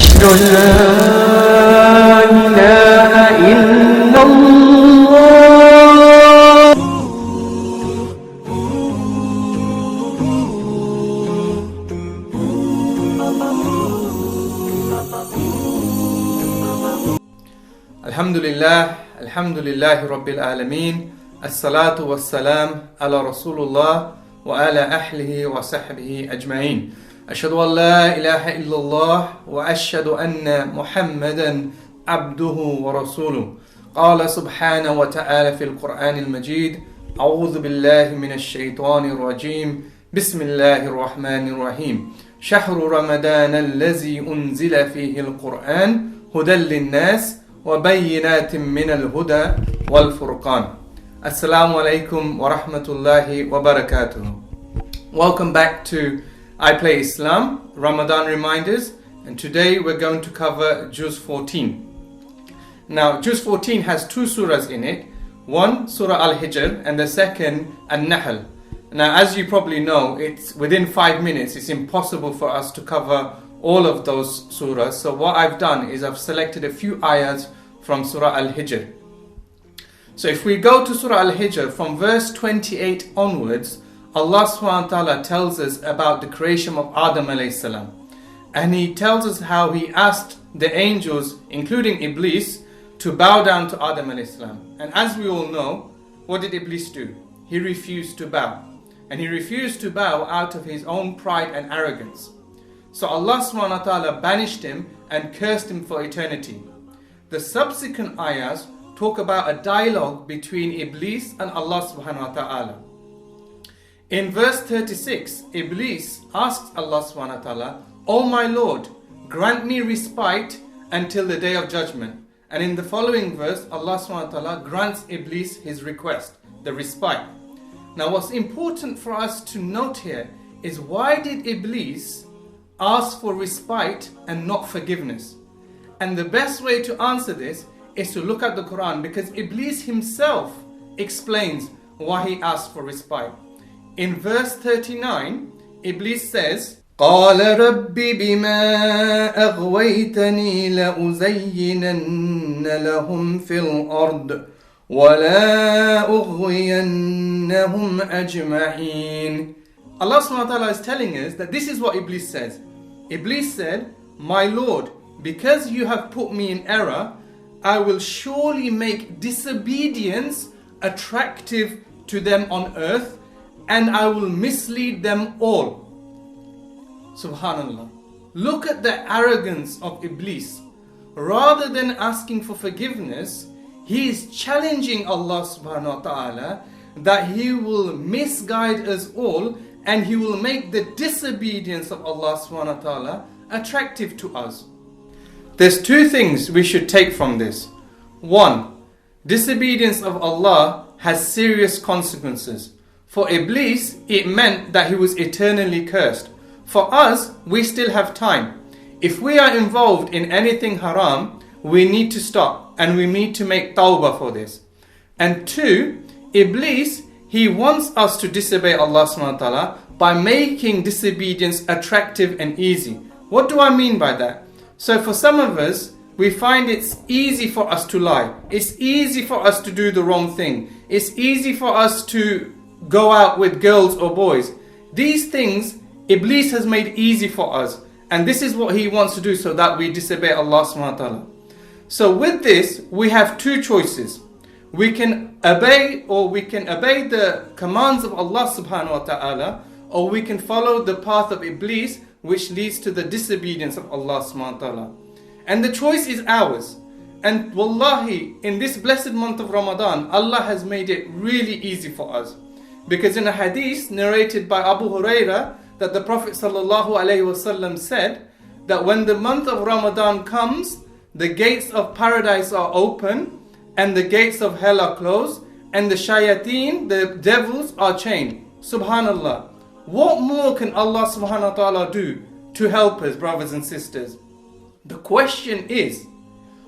أشهد أن لا إله إلا الله. Alhamdulillah Rabbil Alameen. As-salatu was-salam ala Rasulullah wa ala ahlihi wa sahbihi ajma'in. Ashhadu an la ilaha illallah wa ashhadu anna Muhammadan abduhu wa rasuluh. Qala subhanahu wa ta'ala fil Qur'an al-Majid. A'udhu billahi minash shaitanir rajim. Bismillahir rahmanir rahim. Shahru Ramadan allazi unzila fihi al-Qur'an hudan lin-nas وَبَيِّنَاتٍ مِّنَ الْهُدَى وَالْفُرْقَانِ. Assalamu alaikum wa rahmatullahi wa barakatuh. Welcome back to I Play Islam, Ramadan Reminders, and today we're going to cover Juz 14. Now, Juz 14 has two surahs in it, one Surah Al-Hijr and the second An-Nahl. Now, as you probably know, it's within 5 minutes, it's impossible for us to cover all of those surahs. So what I've done is I've selected a few ayahs from Surah Al-Hijr. So if we go to Surah Al-Hijr from verse 28 onwards, Allah subhanahu wa ta'ala tells us about the creation of Adam alayhi salam. And He tells us how He asked the angels, including Iblis, to bow down to Adam alayhi salam. And as we all know, what did Iblis do? He refused to bow. And he refused to bow out of his own pride and arrogance. So Allah subhanahu wa ta'ala banished him and cursed him for eternity. The subsequent ayahs talk about a dialogue between Iblis and Allah subhanahu wa ta'ala. In verse 36, Iblis asks Allah subhanahu wa ta'ala, "O my Lord, grant me respite until the day of judgment." And in the following verse, Allah subhanahu wa ta'ala grants Iblis his request, the respite. Now what's important for us to note here is, why did Iblis ask for respite and not forgiveness? And the best way to answer this is to look at the Quran, because Iblis himself explains why he asked for respite. In verse 39, Iblis says, قَالَ رَبِّ بِمَا أَغْوَيْتَنِي لَأُزَيِّنَنَّ لَهُمْ فِي الْأَرْضِ وَلَا أُغْوِيَنَّهُمْ أَجْمَعِينَ. Allah subhanahu wa ta'ala is telling us that this is what Iblis says. Iblis said, "My Lord, because you have put me in error, I will surely make disobedience attractive to them on earth, and I will mislead them all." Subhanallah. Look at the arrogance of Iblis. Rather than asking for forgiveness, he is challenging Allah subhanahu wa ta'ala that He will misguide us all, and He will make the disobedience of Allah subhanahu wa ta'ala attractive to us. There's two things we should take from this. One, disobedience of Allah has serious consequences. For Iblis, it meant that he was eternally cursed. For us, we still have time. If we are involved in anything haram, we need to stop, and we need to make tawbah for this. And two, Iblis, he wants us to disobey Allah subhanahu wa ta'ala by making disobedience attractive and easy. What do I mean by that? So for some of us, we find it's easy for us to lie. It's easy for us to do the wrong thing. It's easy for us to go out with girls or boys. These things, Iblis has made easy for us. And this is what he wants to do, so that we disobey Allah subhanahu wa ta'ala. So with this, we have two choices. We can obey the commands of Allah subhanahu wa ta'ala, or we can follow the path of Iblis, which leads to the disobedience of Allah subhanahu wa ta'ala. And the choice is ours. And wallahi, in this blessed month of Ramadan, Allah has made it really easy for us. Because in a hadith narrated by Abu Huraira, that the Prophet sallallahu alaihi wasallam said that when the month of Ramadan comes, the gates of paradise are open, and the gates of hell are closed, and the shayateen, the devils, are chained. Subhanallah. What more can Allah subhanahu wa ta'ala do to help us, brothers and sisters? The question is,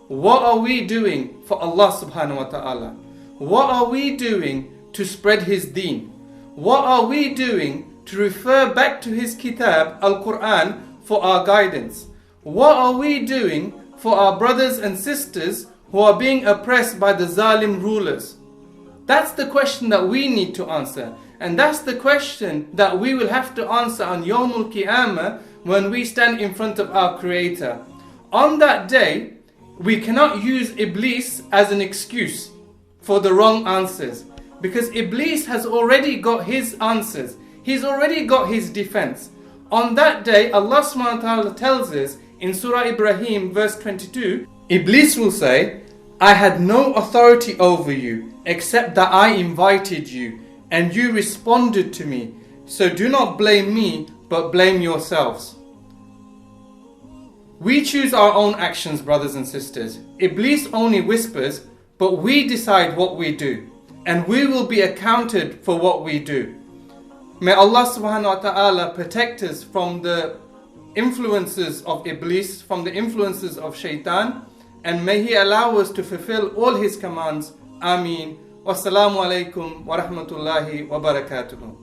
what are we doing for Allah subhanahu wa ta'ala? What are we doing to spread His deen? What are we doing to refer back to His kitab, Al-Quran, for our guidance? What are we doing for our brothers and sisters who are being oppressed by the zalim rulers? That's the question that we need to answer. And that's the question that we will have to answer on Yawmul Qiyamah when we stand in front of our Creator. On that day, we cannot use Iblis as an excuse for the wrong answers, because Iblis has already got his answers. He's already got his defense. On that day, Allah subhanahu wa ta'ala tells us in Surah Ibrahim verse 22, Iblis will say, I had no authority over you except that I invited you and you responded to me. So do not blame me, but blame yourselves. We choose our own actions, brothers and sisters. Iblis only whispers, but we decide what we do, and we will be accounted for what we do. May Allah subhanahu wa ta'ala protect us from the influences of Iblis, from the influences of Shaitan, and may He allow us to fulfill all His commands. Ameen. Wassalamu alaikum wa rahmatullahi wa barakatuhu.